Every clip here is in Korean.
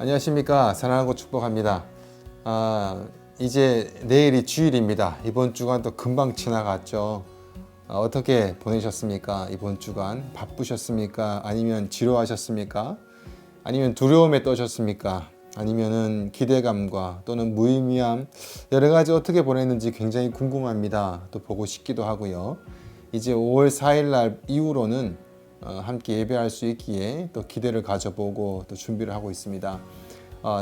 안녕하십니까. 사랑하고 축복합니다. 이제 내일이 주일입니다. 이번 주간도 금방 지나갔죠. 어떻게 보내셨습니까? 이번 주간 바쁘셨습니까? 아니면 지루하셨습니까? 아니면 두려움에 떠셨습니까? 아니면은 기대감과 또는 무의미함, 여러 가지 어떻게 보냈는지 굉장히 궁금합니다. 또 보고 싶기도 하고요. 이제 5월 4일 날 이후로는 함께 예배할 수 있기에 또 기대를 가져보고 또 준비를 하고 있습니다.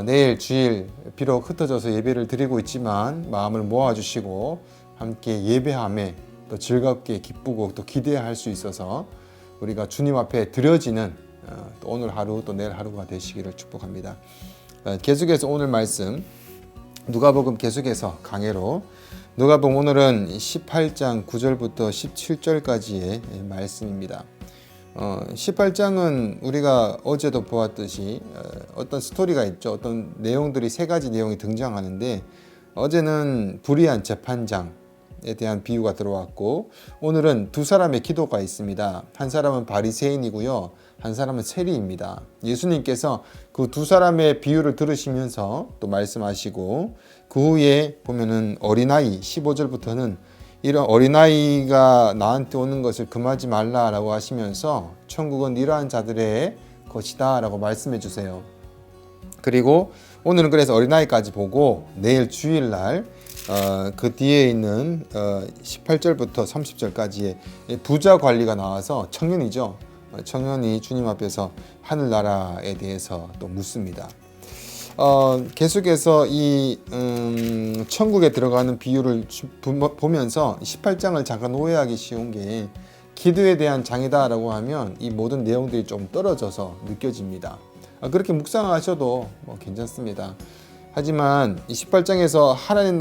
내일 주일 비록 흩어져서 예배를 드리고 있지만 마음을 모아주시고 함께 예배함에 또 즐겁게 기쁘고 또 기대할 수 있어서 우리가 주님 앞에 드려지는 또 오늘 하루 또 내일 하루가 되시기를 축복합니다. 계속해서 오늘 말씀 누가복음 계속해서 강해로 누가복음 오늘은 18장 9절부터 17절까지의 말씀입니다. 18장은 우리가 어제도 보았듯이 어떤 스토리가 있죠. 어떤 내용들이 세 가지 내용이 등장하는데 어제는 불의한 재판장에 대한 비유가 들어왔고 오늘은 두 사람의 기도가 있습니다. 한 사람은 바리새인이고요. 한 사람은 세리입니다. 예수님께서 그 두 사람의 비유를 들으시면서 또 말씀하시고 그 후에 보면은 어린아이 15절부터는 이런 어린아이가 나한테 오는 것을 금하지 말라라고 하시면서 천국은 이러한 자들의 것이다 라고 말씀해 주세요. 그리고 오늘은 그래서 어린아이까지 보고 내일 주일날 그 뒤에 있는 18절부터 30절까지의 부자 관리가 나와서 청년이죠. 청년이 주님 앞에서 하늘나라에 대해서 또 묻습니다. 계속해서 이 천국에 들어가는 비유를 보면서 18장을 잠깐 오해하기 쉬운 게 기도에 대한 장이다라고 하면 이 모든 내용들이 좀 떨어져서 느껴집니다. 그렇게 묵상하셔도 괜찮습니다. 하지만 이 18장에서 하나님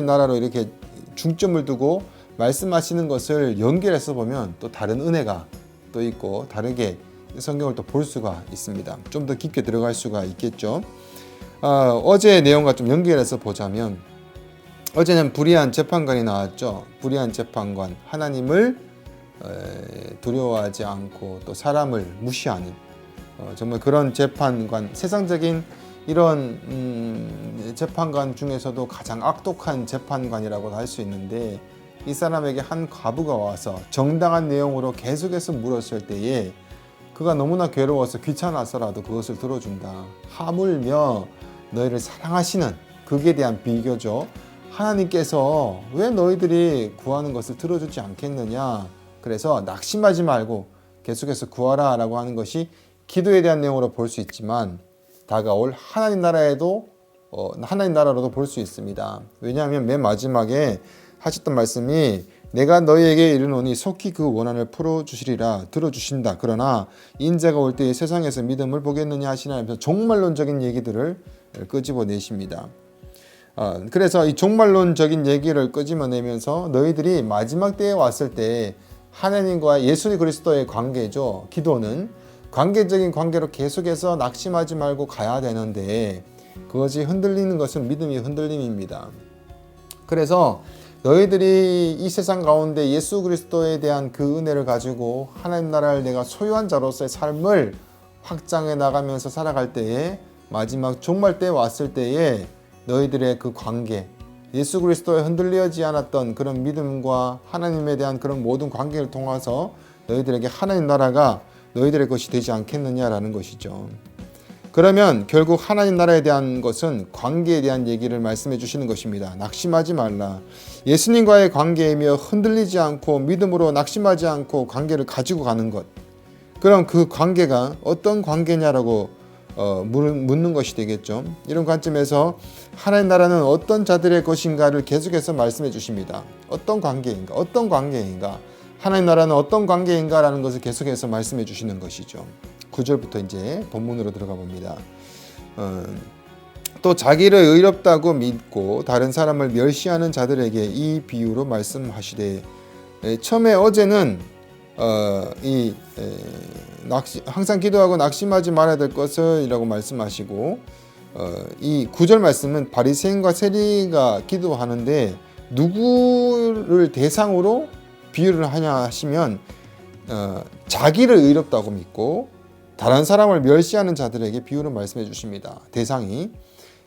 나라로 이렇게 중점을 두고 말씀하시는 것을 연결해서 보면 또 다른 은혜가 또 있고 다르게 성경을 또 볼 수가 있습니다. 좀 더 깊게 들어갈 수가 있겠죠. 어제의 내용과 좀 연결해서 보자면 어제는 불의한 재판관이 나왔죠. 불의한 재판관, 하나님을 두려워하지 않고 또 사람을 무시하는 정말 그런 재판관, 세상적인 이런 재판관 중에서도 가장 악독한 재판관이라고 할 수 있는데 이 사람에게 한 과부가 와서 정당한 내용으로 계속해서 물었을 때에 그가 너무나 괴로워서 귀찮아서라도 그것을 들어준다. 하물며 너희를 사랑하시는 극에 대한 비교죠. 하나님께서 왜 너희들이 구하는 것을 들어주지 않겠느냐. 그래서 낙심하지 말고 계속해서 구하라 라고 하는 것이 기도에 대한 내용으로 볼 수 있지만 다가올 하나님 나라로도 볼 수 있습니다. 왜냐하면 맨 마지막에 하셨던 말씀이 내가 너희에게 이르노니 속히 그 원한을 풀어주시리라 들어주신다. 그러나 인자가 올 때에 세상에서 믿음을 보겠느냐 하시나면서 종말론적인 얘기들을 끄집어내십니다. 그래서 이 종말론적인 얘기를 끄집어내면서 너희들이 마지막 때에 왔을 때 하나님과 예수 그리스도의 관계죠. 기도는 관계적인 관계로 계속해서 낙심하지 말고 가야 되는데 그것이 흔들리는 것은 믿음이 흔들림입니다. 그래서 너희들이 이 세상 가운데 예수 그리스도에 대한 그 은혜를 가지고 하나님 나라를 내가 소유한 자로서의 삶을 확장해 나가면서 살아갈 때에 마지막 종말 때 왔을 때에 너희들의 그 관계, 예수 그리스도에 흔들리지 않았던 그런 믿음과 하나님에 대한 그런 모든 관계를 통해서 너희들에게 하나님 나라가 너희들의 것이 되지 않겠느냐라는 것이죠. 그러면 결국 하나님 나라에 대한 것은 관계에 대한 얘기를 말씀해 주시는 것입니다. 낙심하지 말라. 예수님과의 관계이며 흔들리지 않고 믿음으로 낙심하지 않고 관계를 가지고 가는 것. 그럼 그 관계가 어떤 관계냐라고 묻는 것이 되겠죠. 이런 관점에서 하나님 나라는 어떤 자들의 것인가를 계속해서 말씀해 주십니다. 어떤 관계인가? 하나님 나라는 어떤 관계인가라는 것을 계속해서 말씀해 주시는 것이죠. 9절부터 이제 본문으로 들어가 봅니다. 또 자기를 의롭다고 믿고 다른 사람을 멸시하는 자들에게 이 비유로 말씀하시되 처음에 어제는 항상 기도하고 낙심하지 말아야 될 것을이라고 말씀하시고 이 9절 말씀은 바리새인과 세리가 기도하는데 누구를 대상으로 비유를 하냐 하시면 자기를 의롭다고 믿고 다른 사람을 멸시하는 자들에게 비유를 말씀해 주십니다. 대상이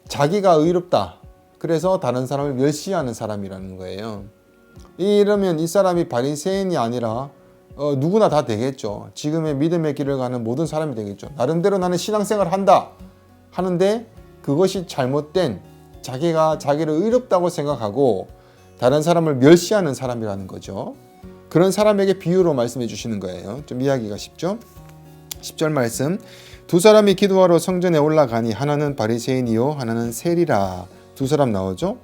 자기가 의롭다. 그래서 다른 사람을 멸시하는 사람이라는 거예요. 이러면 이 사람이 바리새인이 아니라 누구나 다 되겠죠. 지금의 믿음의 길을 가는 모든 사람이 되겠죠. 나름대로 나는 신앙생활을 한다 하는데 그것이 잘못된 자기가 자기를 의롭다고 생각하고 다른 사람을 멸시하는 사람이라는 거죠. 그런 사람에게 비유로 말씀해 주시는 거예요. 좀 이해하기가 쉽죠? 10절 말씀. 두 사람이 기도하러 성전에 올라가니 하나는 바리새인이요 하나는 세리라. 두 사람 나오죠?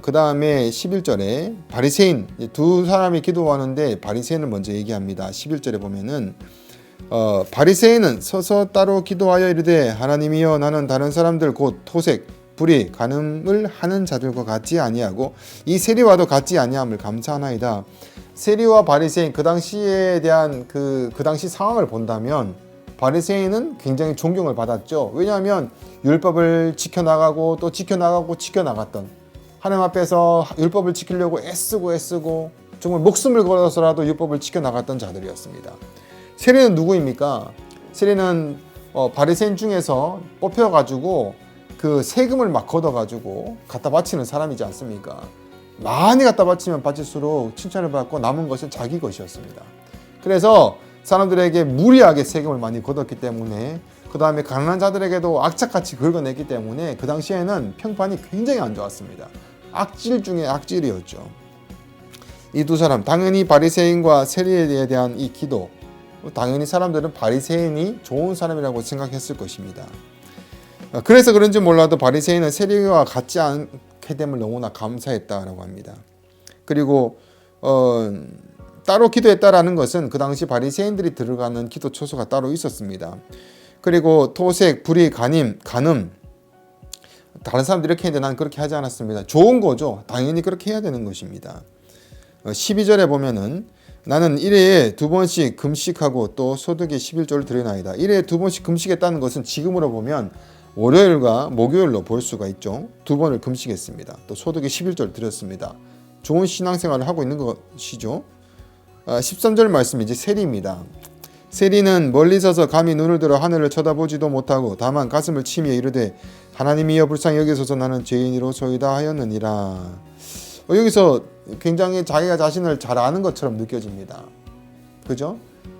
그 다음에 11절에 바리새인, 두 사람이 기도하는데 바리새인을 먼저 얘기합니다. 11절에 보면은 바리새인은 서서 따로 기도하여 이르되 하나님이여 나는 다른 사람들 곧 토색, 불의, 간음을 하는 자들과 같지 아니하고 이 세리와도 같지 아니함을 감사하나이다. 세리와 바리새인 그 당시에 대한 그 당시 상황을 본다면 바리새인은 굉장히 존경을 받았죠. 왜냐하면 율법을 지켜나가고 또 지켜나갔던 하나님 앞에서 율법을 지키려고 애쓰고 정말 목숨을 걸어서라도 율법을 지켜나갔던 자들이었습니다. 세리는 누구입니까? 세리는 바리새인 중에서 뽑혀가지고 그 세금을 막 걷어가지고 갖다 바치는 사람이지 않습니까? 많이 갖다 바치면 바칠수록 칭찬을 받고 남은 것은 자기 것이었습니다. 그래서 사람들에게 무리하게 세금을 많이 걷었기 때문에 그 다음에 가난한 자들에게도 악착같이 긁어냈기 때문에 그 당시에는 평판이 굉장히 안 좋았습니다. 악질 중에 악질이었죠. 이 두 사람 당연히 바리새인과 세리에 대한 이 기도 당연히 사람들은 바리새인이 좋은 사람이라고 생각했을 것입니다. 그래서 그런지 몰라도 바리새인은 세리와 같지 않게 됨을 너무나 감사했다라고 합니다. 그리고 따로 기도했다라는 것은 그 당시 바리새인들이 들어가는 기도 초소가 따로 있었습니다. 그리고 토색, 불의, 간음 다른 사람들이 이렇게 했는데 난 그렇게 하지 않았습니다. 좋은 거죠. 당연히 그렇게 해야 되는 것입니다. 12절에 보면은 나는 1회에 2번씩 금식하고 또 소득의 11조를 드리나이다. 1회에 2번씩 금식했다는 것은 지금으로 보면 월요일과 목요일로 볼 수가 있죠. 2번을 금식했습니다. 또 소득의 11조를 드렸습니다. 좋은 신앙생활을 하고 있는 것이죠. 13절 말씀이 이제 세리입니다. 세리는 멀리 서서 감히 눈을 들어 하늘을 쳐다보지도 못하고 다만 가슴을 치며 이르되 하나님이여 불쌍히 여기소서 나는 죄인이로소이다 하였느니라. 여기서 굉장히 자기가 자신을 잘 아는 것처럼 느껴집니다. 그죠?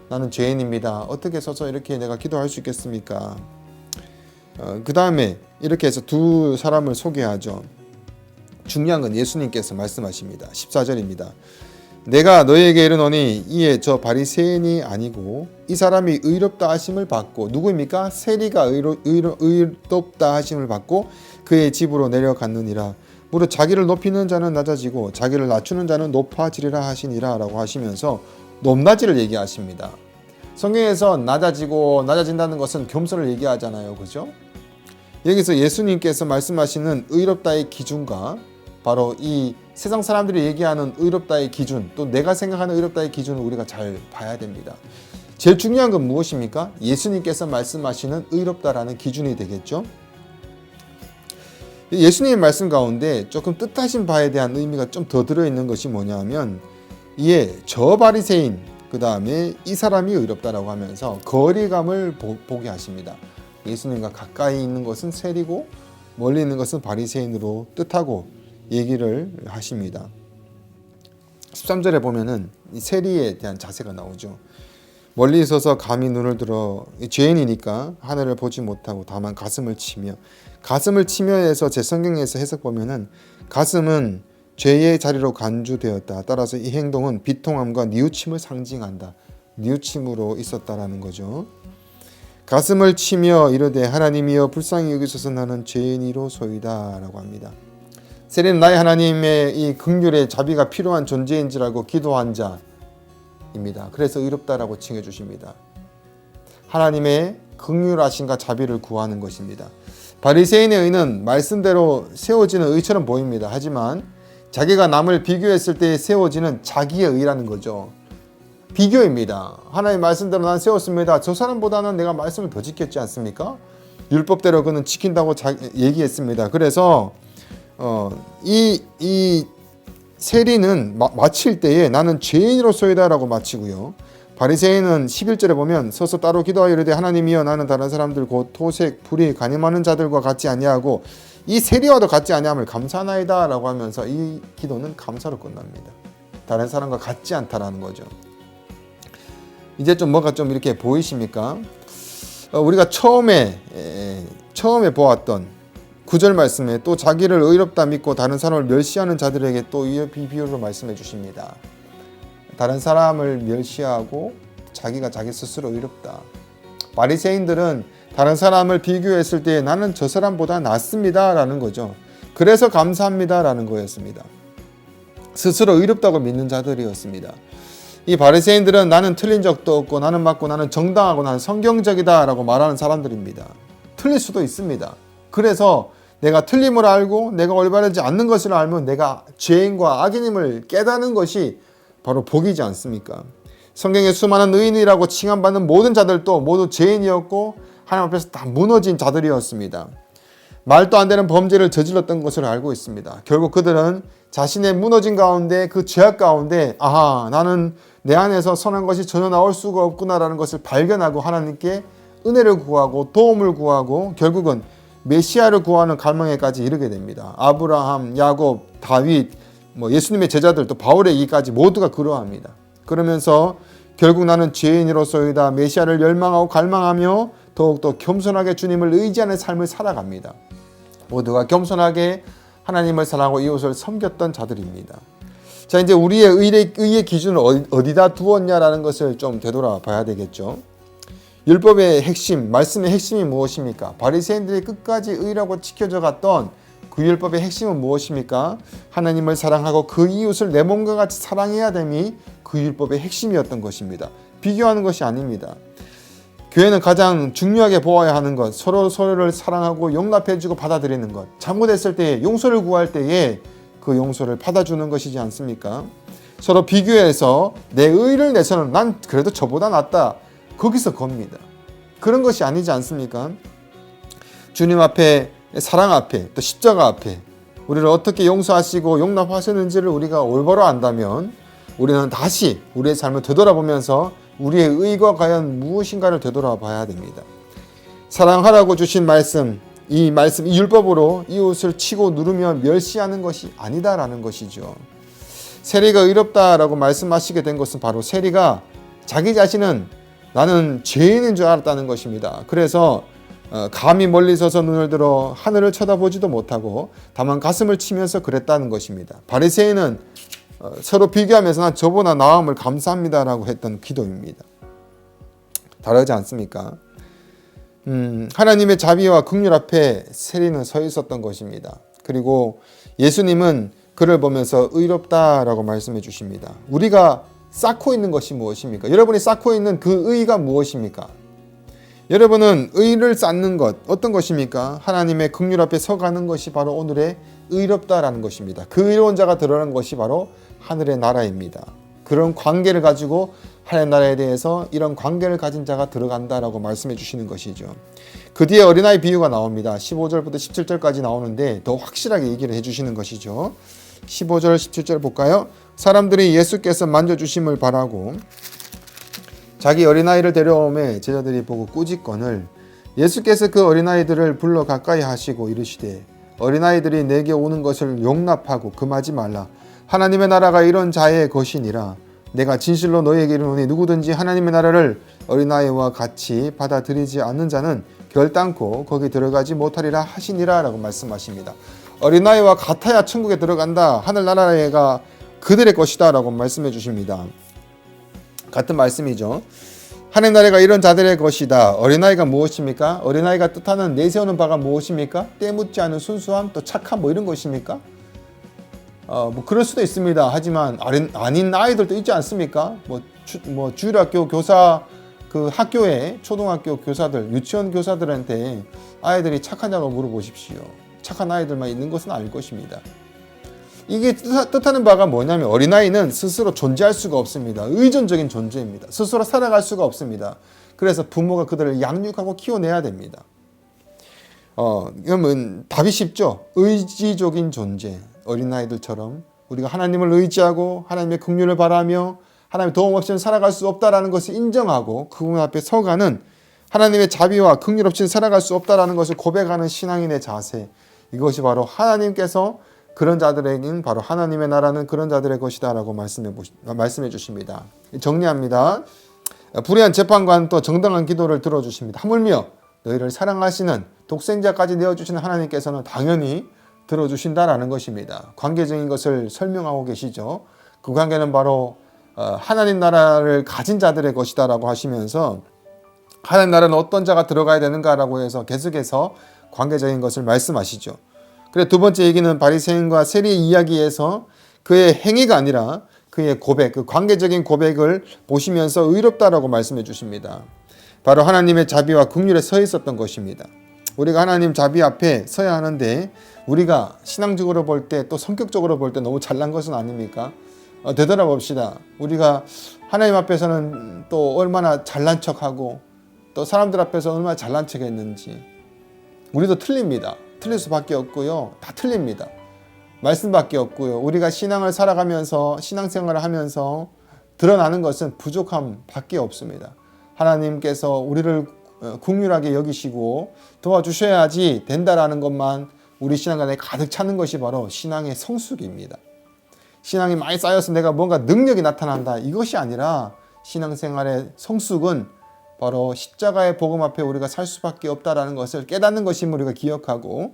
나는 죄인입니다. 어떻게 서서 이렇게 내가 기도할 수 있겠습니까? 그 다음에 이렇게 해서 두 사람을 소개하죠. 중요한 건 예수님께서 말씀하십니다. 14절입니다. 내가 너희에게 이르노니 이에 저 바리새인이 아니고 이 사람이 의롭다 하심을 받고 누구입니까? 세리가 의롭다 하심을 받고 그의 집으로 내려갔느니라. 무릇 자기를 높이는 자는 낮아지고 자기를 낮추는 자는 높아지리라 하시니라 라고 하시면서 높낮이를 얘기하십니다. 성경에서 낮아진다는 것은 겸손을 얘기하잖아요. 그죠? 여기서 예수님께서 말씀하시는 의롭다의 기준과 바로 이 세상 사람들이 얘기하는 의롭다의 기준, 또 내가 생각하는 의롭다의 기준을 우리가 잘 봐야 됩니다. 제일 중요한 건 무엇입니까? 예수님께서 말씀하시는 의롭다라는 기준이 되겠죠. 예수님의 말씀 가운데 조금 뜻하신 바에 대한 의미가 좀 더 들어있는 것이 뭐냐면 이에 저 바리새인, 그 다음에 이 사람이 의롭다라고 하면서 거리감을 보게 하십니다. 예수님과 가까이 있는 것은 세리고 멀리 있는 것은 바리새인으로 뜻하고 얘기를 하십니다. 13절에 보면은 이 세리에 대한 자세가 나오죠. 멀리 있어서 감히 눈을 들어 죄인이니까 하늘을 보지 못하고 다만 가슴을 치며에서 제 성경에서 해석 보면은 가슴은 죄의 자리로 간주되었다. 따라서 이 행동은 비통함과 뉘우침을 상징한다. 뉘우침으로 있었다라는 거죠. 가슴을 치며 이르되 하나님이여 불쌍히 여기소서 나는 죄인이로소이다 라고 합니다. 세리는 나의 하나님의 이 긍휼의 자비가 필요한 존재인 줄 알고 기도한 자입니다. 그래서 의롭다라고 칭해 주십니다. 하나님의 긍휼하심과 자비를 구하는 것입니다. 바리새인의 의는 말씀대로 세워지는 의처럼 보입니다. 하지만 자기가 남을 비교했을 때 세워지는 자기의 의라는 거죠. 비교입니다. 하나님 말씀대로 난 세웠습니다. 저 사람보다는 내가 말씀을 더 지켰지 않습니까? 율법대로 그는 지킨다고 얘기했습니다. 그래서 이 세리는 마칠 때에 나는 죄인으로서이다 라고 마치고요. 바리새인은 11절에 보면 서서 따로 기도하여 이르되 하나님이여 나는 다른 사람들 곧 토색, 불의, 간임하는 자들과 같지 아니하고 이 세리와도 같지 아니함을 감사하나이다 라고 하면서 이 기도는 감사로 끝납니다. 다른 사람과 같지 않다라는 거죠. 이제 좀 뭐가 좀 이렇게 보이십니까? 우리가 처음에 보았던 9절 말씀에 또 자기를 의롭다 믿고 다른 사람을 멸시하는 자들에게 또 이 비유로 말씀해 주십니다. 다른 사람을 멸시하고 자기가 자기 스스로 의롭다. 바리새인들은 다른 사람을 비교했을 때 나는 저 사람보다 낫습니다 라는 거죠. 그래서 감사합니다 라는 거였습니다. 스스로 의롭다고 믿는 자들이었습니다. 이 바리새인들은 나는 틀린 적도 없고 나는 맞고 나는 정당하고 나는 성경적이다 라고 말하는 사람들입니다. 틀릴 수도 있습니다. 그래서 내가 틀림을 알고 내가 올바르지 않는 것을 알면 내가 죄인과 악인임을 깨닫는 것이 바로 복이지 않습니까? 성경에 수많은 의인이라고 칭함받는 모든 자들도 모두 죄인이었고 하나님 앞에서 다 무너진 자들이었습니다. 말도 안 되는 범죄를 저질렀던 것을 알고 있습니다. 결국 그들은 자신의 무너진 가운데 그 죄악 가운데 나는 내 안에서 선한 것이 전혀 나올 수가 없구나라는 것을 발견하고 하나님께 은혜를 구하고 도움을 구하고 결국은 메시아를 구하는 갈망에까지 이르게 됩니다. 아브라함, 야곱, 다윗, 예수님의 제자들 또 바울의 얘기까지 모두가 그러합니다. 그러면서 결국 나는 죄인으로서이다 메시아를 열망하고 갈망하며 더욱더 겸손하게 주님을 의지하는 삶을 살아갑니다. 모두가 겸손하게 하나님을 사랑하고 이웃을 섬겼던 자들입니다. 자, 이제 우리의 의의 기준을 어디다 두었냐라는 것을 좀 되돌아봐야 되겠죠. 율법의 핵심, 말씀의 핵심이 무엇입니까? 바리새인들이 끝까지 의라고 지켜져 갔던 그 율법의 핵심은 무엇입니까? 하나님을 사랑하고 그 이웃을 내 몸과 같이 사랑해야 됨이 그 율법의 핵심이었던 것입니다. 비교하는 것이 아닙니다. 교회는 가장 중요하게 보아야 하는 것, 서로를 사랑하고 용납해주고 받아들이는 것, 잘못했을 때 용서를 구할 때에 그 용서를 받아주는 것이지 않습니까? 서로 비교해서 내 의를 내서는 난 그래도 저보다 낫다. 거기서 겁니다. 그런 것이 아니지 않습니까? 주님 앞에, 사랑 앞에, 또 십자가 앞에 우리를 어떻게 용서하시고 용납하셨는지를 우리가 올바로 안다면 우리는 다시 우리의 삶을 되돌아보면서 우리의 의가 과연 무엇인가를 되돌아봐야 됩니다. 사랑하라고 주신 말씀, 이 율법으로 이웃을 치고 누르며 멸시하는 것이 아니다라는 것이죠. 세리가 의롭다라고 말씀하시게 된 것은 바로 세리가 자기 자신은 나는 죄인인 줄 알았다는 것입니다. 그래서 감히 멀리 서서 눈을 들어 하늘을 쳐다보지도 못하고 다만 가슴을 치면서 그랬다는 것입니다. 바리새인은 서로 비교하면서 난 저보다 나음을 감사합니다라고 했던 기도입니다. 다르지 않습니까? 하나님의 자비와 긍휼 앞에 세리는 서 있었던 것입니다. 그리고 예수님은 그를 보면서 의롭다라고 말씀해 주십니다. 우리가 쌓고 있는 것이 무엇입니까? 여러분이 쌓고 있는 그 의가 무엇입니까? 여러분은 의를 쌓는 것 어떤 것입니까? 하나님의 긍휼 앞에 서가는 것이 바로 오늘의 의롭다라는 것입니다. 그 의로운 자가 드러난 것이 바로 하늘의 나라입니다. 그런 관계를 가지고 하나님 나라에 대해서 이런 관계를 가진 자가 들어간다라고 말씀해 주시는 것이죠. 그 뒤에 어린아이 비유가 나옵니다. 15절부터 17절까지 나오는데 더 확실하게 얘기를 해주시는 것이죠. 15절 17절 볼까요? 사람들이 예수께서 만져주심을 바라고 자기 어린아이를 데려오매 제자들이 보고 꾸짖거늘 예수께서 그 어린아이들을 불러 가까이 하시고 이르시되 어린아이들이 내게 오는 것을 용납하고 금하지 말라. 하나님의 나라가 이런 자의 것이니라. 내가 진실로 너희에게 이르노니 누구든지 하나님의 나라를 어린아이와 같이 받아들이지 않는 자는 결단코 거기 들어가지 못하리라 하시니라 라고 말씀하십니다. 어린아이와 같아야 천국에 들어간다. 하늘나라가 그들의 것이다 라고 말씀해 주십니다. 같은 말씀이죠. 하나님 나라가 이런 자들의 것이다. 어린아이가 무엇입니까? 어린아이가 뜻하는 내세우는 바가 무엇입니까? 때묻지 않은 순수함, 또 착함 이런 것입니까? 그럴 수도 있습니다. 하지만 아닌 아이들도 있지 않습니까? 주일학교 교사 그 학교에 초등학교 교사들, 유치원 교사들한테 아이들이 착하냐고 물어보십시오. 착한 아이들만 있는 것은 아닐 것입니다. 이게 뜻하는 바가 뭐냐면 어린아이는 스스로 존재할 수가 없습니다. 의존적인 존재입니다. 스스로 살아갈 수가 없습니다. 그래서 부모가 그들을 양육하고 키워내야 됩니다. 그러면 답이 쉽죠. 의지적인 존재. 어린아이들처럼 우리가 하나님을 의지하고 하나님의 긍휼을 바라며 하나님의 도움 없이는 살아갈 수 없다라는 것을 인정하고 그분 앞에 서가는 하나님의 자비와 긍휼 없이는 살아갈 수 없다라는 것을 고백하는 신앙인의 자세, 이것이 바로 하나님께서 그런 자들에게는 바로 하나님의 나라는 그런 자들의 것이다라고 말씀해 주십니다. 정리합니다. 불의한 재판관 또 정당한 기도를 들어주십니다. 하물며 너희를 사랑하시는 독생자까지 내어주시는 하나님께서는 당연히 들어주신다라는 것입니다. 관계적인 것을 설명하고 계시죠. 그 관계는 바로 하나님 나라를 가진 자들의 것이다라고 하시면서 하나님 나라는 어떤 자가 들어가야 되는가라고 해서 계속해서 관계적인 것을 말씀하시죠. 그래 두 번째 얘기는 바리새인과 세리의 이야기에서 그의 행위가 아니라 그의 고백, 그 관계적인 고백을 보시면서 의롭다라고 말씀해 주십니다. 바로 하나님의 자비와 긍휼에 서 있었던 것입니다. 우리가 하나님 자비 앞에 서야 하는데 우리가 신앙적으로 볼 때 또 성격적으로 볼 때 너무 잘난 것은 아닙니까? 되돌아봅시다. 우리가 하나님 앞에서는 또 얼마나 잘난 척하고 또 사람들 앞에서 얼마나 잘난 척했는지 우리도 틀립니다. 틀릴 수밖에 없고요. 다 틀립니다. 말씀밖에 없고요. 우리가 신앙을 살아가면서 신앙생활을 하면서 드러나는 것은 부족함밖에 없습니다. 하나님께서 우리를 긍휼하게 여기시고 도와주셔야지 된다라는 것만 우리 신앙 안에 가득 차는 것이 바로 신앙의 성숙입니다. 신앙이 많이 쌓여서 내가 뭔가 능력이 나타난다, 이것이 아니라 신앙생활의 성숙은 바로 십자가의 복음 앞에 우리가 살 수밖에 없다라는 것을 깨닫는 것임을 우리가 기억하고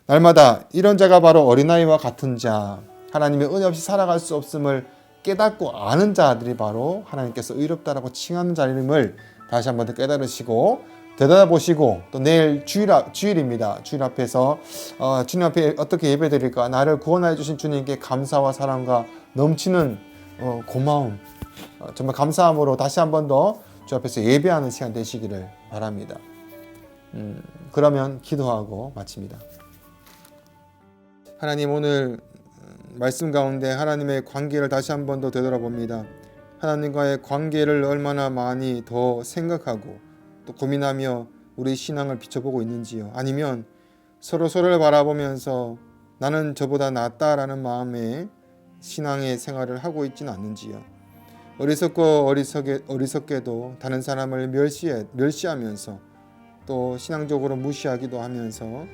날마다 이런 자가 바로 어린아이와 같은 자, 하나님의 은혜 없이 살아갈 수 없음을 깨닫고 아는 자들이 바로 하나님께서 의롭다라고 칭하는 자임을 다시 한번 더 깨달으시고 되돌아보시고 또 내일 주일입니다. 주일 앞에서 주님 앞에 어떻게 예배드릴까, 나를 구원하여 주신 주님께 감사와 사랑과 넘치는 고마움, 정말 감사함으로 다시 한번 더 주 앞에서 예배하는 시간 되시기를 바랍니다. 그러면 기도하고 마칩니다. 하나님, 오늘 말씀 가운데 하나님의 관계를 다시 한 번 더 되돌아봅니다. 하나님과의 관계를 얼마나 많이 더 생각하고 또 고민하며 우리 신앙을 비춰보고 있는지요. 아니면 서로를 바라보면서 나는 저보다 낫다라는 마음에 신앙의 생활을 하고 있지는 않는지요. 어리석고 어리석게도 다른 사람을 멸시하면서 또 신앙적으로 무시하기도 하면서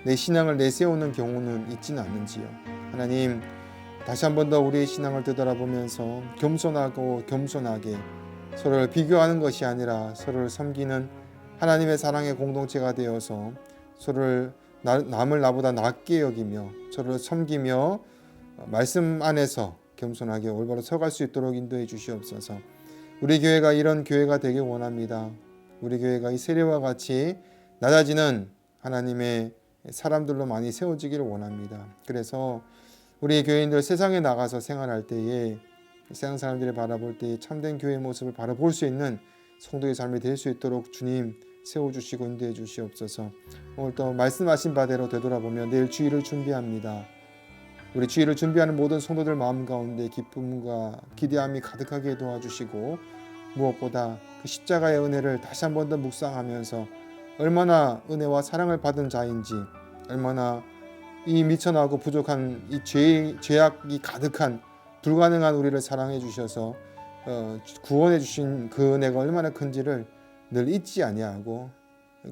내 신앙을 내세우는 경우는 있지는 않는지요. 하나님, 다시 한 번 더 우리의 신앙을 되돌아보면서 겸손하게 서로를 비교하는 것이 아니라 서로를 섬기는 하나님의 사랑의 공동체가 되어서 서로를 남을 나보다 낫게 여기며 서로를 섬기며 말씀 안에서 겸손하게 올바로 서갈 수 있도록 인도해 주시옵소서. 우리 교회가 이런 교회가 되길 원합니다. 우리 교회가 이 세례와 같이 낮아지는 하나님의 사람들로 많이 세워지기를 원합니다. 그래서 우리 교회인들 세상에 나가서 생활할 때에 세상 사람들이 바라볼 때에 참된 교회의 모습을 바라볼 수 있는 성도의 삶이 될 수 있도록 주님 세워주시고 인도해 주시옵소서. 오늘 또 말씀하신 바대로 되돌아보며 내일 주일을 준비합니다. 우리 주일을 준비하는 모든 성도들 마음 가운데 기쁨과 기대함이 가득하게 도와주시고 무엇보다 그 십자가의 은혜를 다시 한 번 더 묵상하면서 얼마나 은혜와 사랑을 받은 자인지, 얼마나 이 미천하고 부족한 이 죄악이 가득한 불가능한 우리를 사랑해 주셔서 구원해 주신 그 은혜가 얼마나 큰지를 늘 잊지 아니하고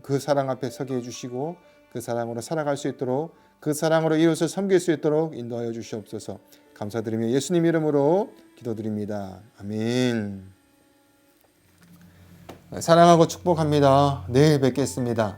그 사랑 앞에 서게 해주시고 그 사랑으로 살아갈 수 있도록, 그 사랑으로 이웃을 섬길 수 있도록 인도하여 주시옵소서. 감사드리며 예수님 이름으로 기도드립니다. 아멘. 사랑하고 축복합니다. 내일 뵙겠습니다.